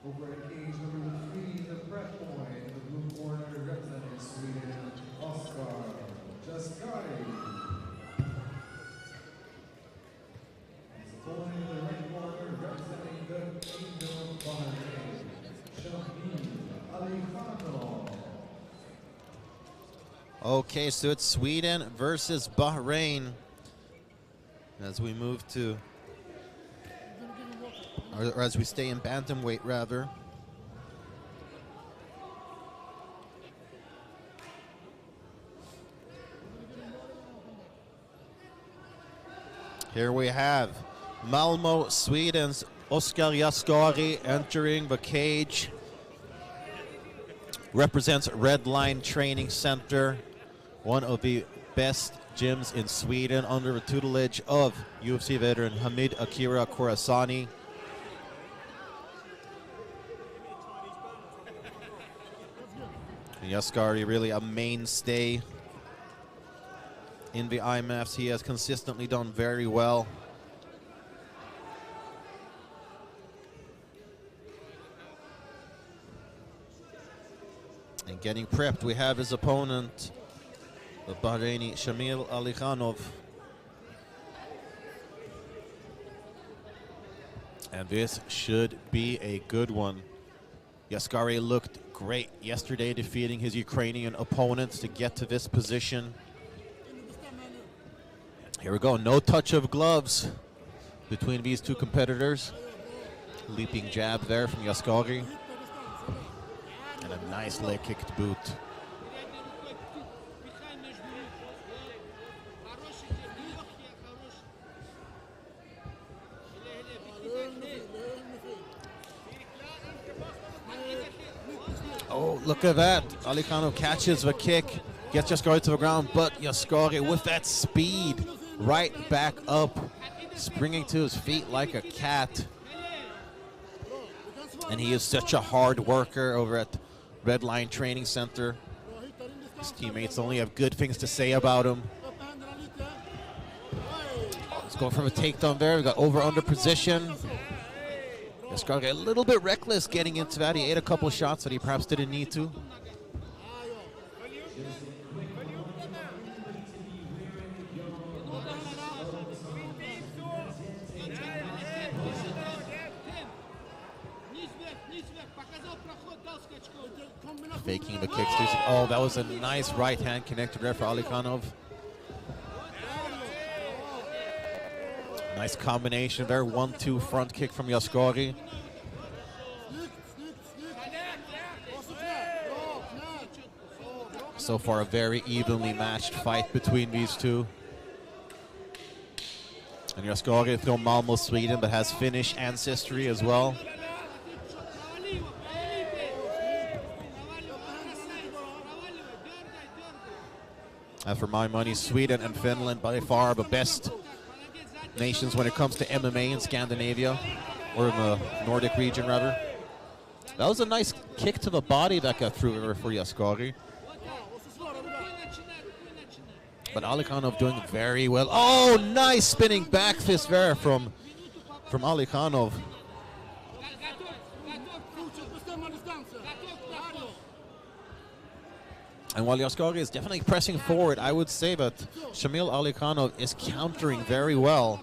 Over at cage number 3, the prep boy in the blue corner representing Sweden, Oskar, Jaskari. His opponent in the red corner representing the Kingdom of Bahrain, Shamil, Alikhanov. Okay, so it's Sweden versus Bahrain as we move to, or as we stay in bantamweight rather. Here we have Malmo, Sweden's Oskar Jaskari entering the cage. Represents Red Line Training Center, one of the best gyms in Sweden under the tutelage of UFC veteran Hamid Akira Khorasani. Jaskari really a mainstay in the IMMAFs. He has consistently done very well. And getting prepped, we have his opponent, the Bahraini Shamil Alikhanov. And this should be a good one. Jaskari looked great yesterday, defeating his Ukrainian opponents to get to this position. Here we go, no touch of gloves between these two competitors. Leaping jab there from Jaskari. And a nice leg kick to boot. Oh, look at that. Alikhanov catches the kick, gets Jaskari to the ground, but Jaskari with that speed right back up, springing to his feet like a cat. And he is such a hard worker over at Red Line Training Center. His teammates only have good things to say about him. Let's go for a takedown there. We got over-under position. Jaskari a little bit reckless getting into that. He ate a couple of shots that he perhaps didn't need to. Faking the kicks. Oh, that was a nice right hand connected there for Alikhanov. Nice combination there. 1-2 front kick from Jaskari. So far, a very evenly matched fight between these two. And Jaskari from Malmo, Sweden, but has Finnish ancestry as well. And for my money, Sweden and Finland by far the best nations when it comes to MMA in Scandinavia, or in the Nordic region rather. That was a nice kick to the body that got through for Jaskari. But Alikhanov doing very well. Oh, nice spinning back fist there from Alikhanov. And while Jaskari is definitely pressing forward, I would say that Shamil Alikhanov is countering very well.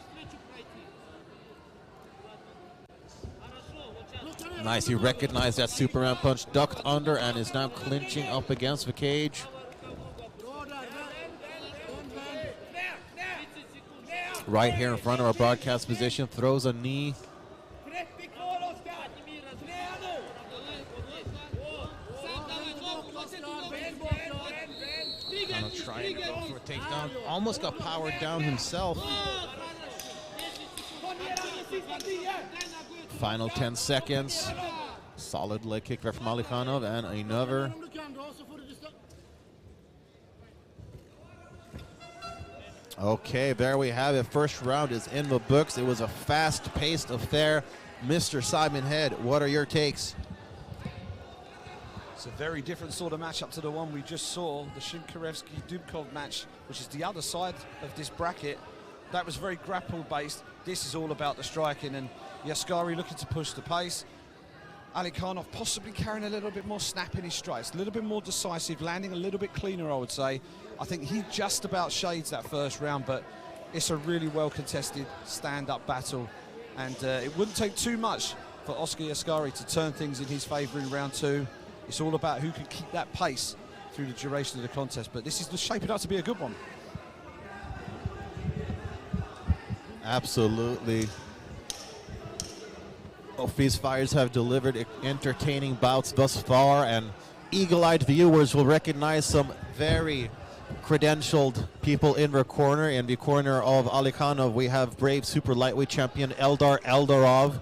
Nice, he recognized that Superman punch, ducked under, and is now clinching up against the cage. Right here in front of our broadcast position, throws a knee. Trying to go for a takedown. Almost got powered down himself. Final 10 seconds. Solid leg kick there from Alikhanov, and another. Okay, there we have it. First round is in the books. It was a fast-paced affair. Mr. Simon Head, what are your takes? It's a very different sort of matchup to the one we just saw, the Shinkarevsky-Dubkov match, which is the other side of this bracket. That was very grapple-based. This is all about the striking, and Jaskari looking to push the pace. Alikhanov possibly carrying a little bit more snap in his strikes, a little bit more decisive, landing a little bit cleaner, I would say. I think he just about shades that first round, but it's a really well-contested stand-up battle. And it wouldn't take too much for Oskar Jaskari to turn things in his favour in round two. It's all about who can keep that pace through the duration of the contest, but this is shaping up to be a good one. Absolutely. Both these fighters have delivered entertaining bouts thus far, and eagle-eyed viewers will recognize some very credentialed people in their corner. In the corner of Alikhanov, we have brave super lightweight champion Eldar Eldarov,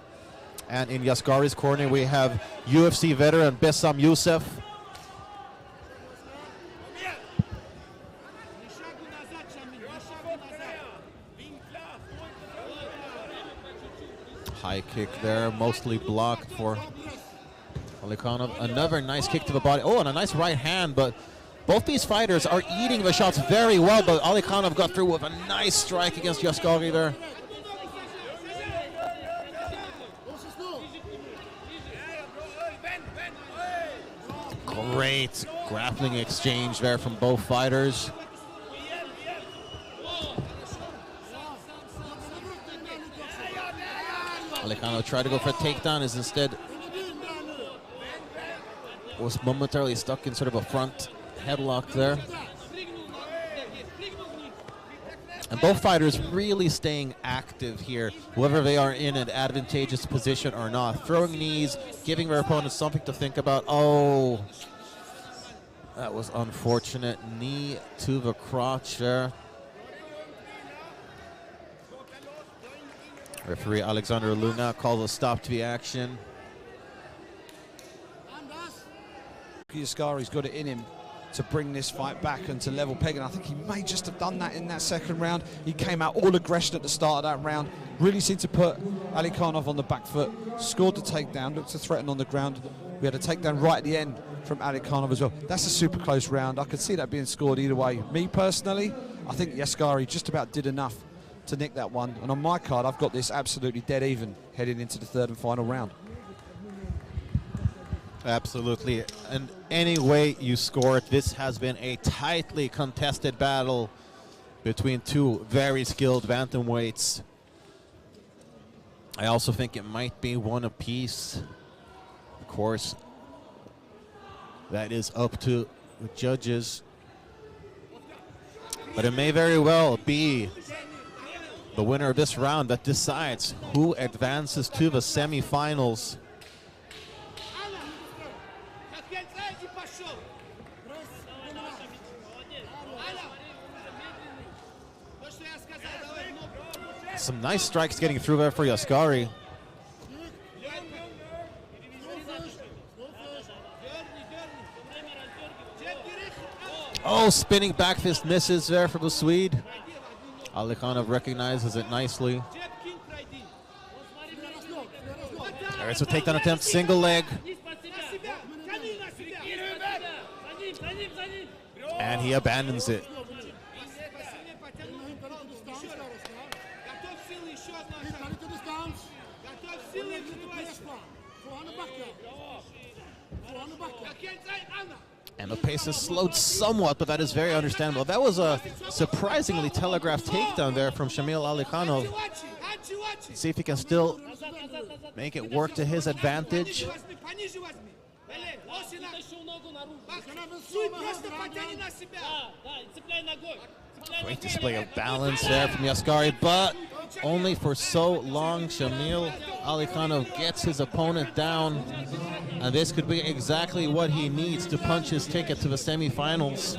and in Jaskari's corner we have UFC veteran Bessam Youssef. High kick there, mostly blocked for Alikhanov. Another nice kick to the body. Oh, and a nice right hand, but both these fighters are eating the shots very well, but Alikhanov got through with a nice strike against Jaskari there. Great grappling exchange there from both fighters. Alikhanov tried to go for a takedown, is instead was momentarily stuck in sort of a front headlock there. And both fighters really staying active here, whether they are in an advantageous position or not. Throwing knees, giving their opponents something to think about. Oh, that was unfortunate. Knee to the crotch there. Referee Alexander Luna calls a stop to the action. Jaskari's got it in him to bring this fight back and to level peg, and I think he may just have done that in that second round. He came out all aggression at the start of that round, really seemed to put Alikhanov on the back foot, scored the takedown, looked to threaten on the ground. We had a takedown right at the end from Alikhanov as well. That's a super close round. I could see that being scored either way. Me personally, I think Jaskari just about did enough to nick that one, and on my card I've got this absolutely dead even heading into the third and final round. Absolutely, and any way you score it, this has been a tightly contested battle between two very skilled bantamweights. I also think it might be one apiece. Of course, that is up to the judges, but it may very well be the winner of this round that decides who advances to the semifinals. Some nice strikes getting through there for Jaskari. Oh, spinning back fist misses there from the Swede. Alikhanov recognizes it nicely. There's a takedown attempt, single leg. And he abandons it. And the pace has slowed somewhat, but that is very understandable. That was a surprisingly telegraphed takedown there from Shamil Alikhanov. See if he can still make it work to his advantage. Great display of balance there from Jaskari, but only for so long. Shamil Alikhanov gets his opponent down, and this could be exactly what he needs to punch his ticket to the semifinals.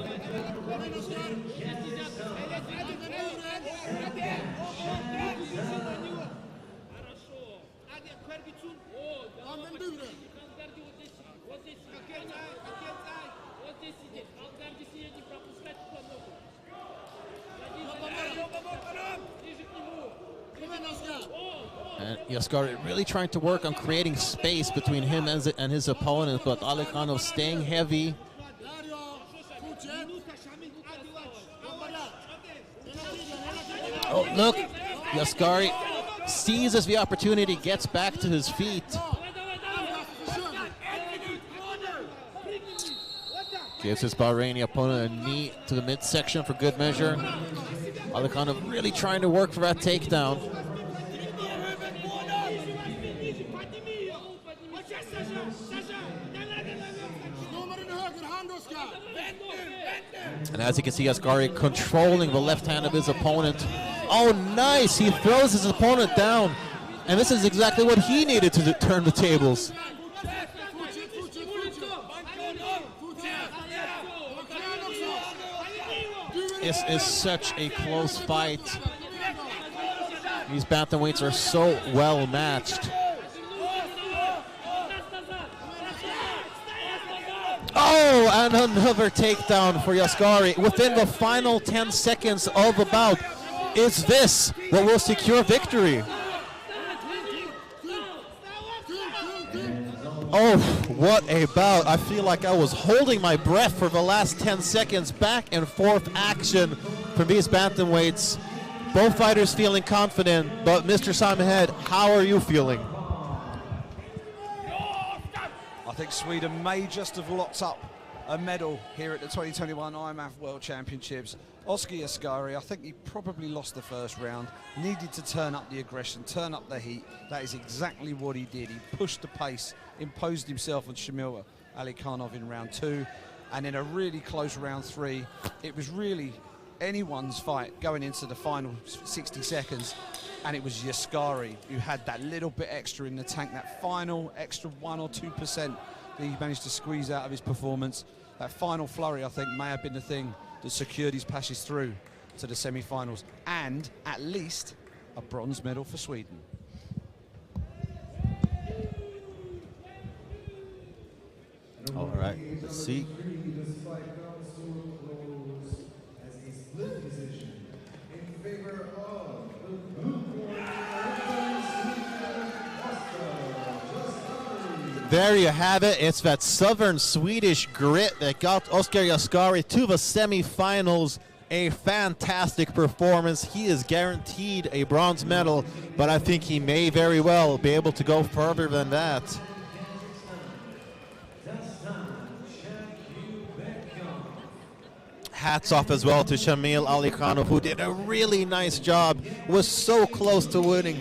And Jaskari really trying to work on creating space between him and his opponent, but Alikhanov staying heavy. Oh, look, Jaskari seizes the opportunity, gets back to his feet. Gives his Bahraini opponent a knee to the midsection for good measure. Alikhanov really trying to work for that takedown. And as you can see, Jaskari controlling the left hand of his opponent. Oh, nice! He throws his opponent down. And this is exactly what he needed to turn the tables. This is such a close fight. These bantamweights are so well matched. Oh, and another takedown for Jaskari within the final 10 seconds of the bout. Is this what will secure victory? Oh, what a bout. I feel like I was holding my breath for the last 10 seconds. Back and forth action from these bantamweights. Both fighters feeling confident, but Mr. Simon Head, how are you feeling? I think Sweden may just have locked up a medal here at the 2021 IMMAF World Championships. Oskar Jaskari, I think he probably lost the first round, needed to turn up the aggression, turn up the heat. That is exactly what he did. He pushed the pace, imposed himself on Shamil Alikhanov in round 2, and in a really close round 3, it was really anyone's fight going into the final 60 seconds, and it was Jaskari who had that little bit extra in the tank, that final extra 1 or 2% that he managed to squeeze out of his performance. That final flurry, I think, may have been the thing that secured his passage through to the semi-finals, and at least a bronze medal for Sweden. All right, let's see. This fight comes to a close as a split decision in favor of the blue corner, Oskar. There you have it. It's that southern Swedish grit that got Oskar Jaskari to the semi-finals. A fantastic performance. He is guaranteed a bronze medal, but I think he may very well be able to go further than that. Hats off as well to Shamil Alikhanov, who did a really nice job, was so close to winning,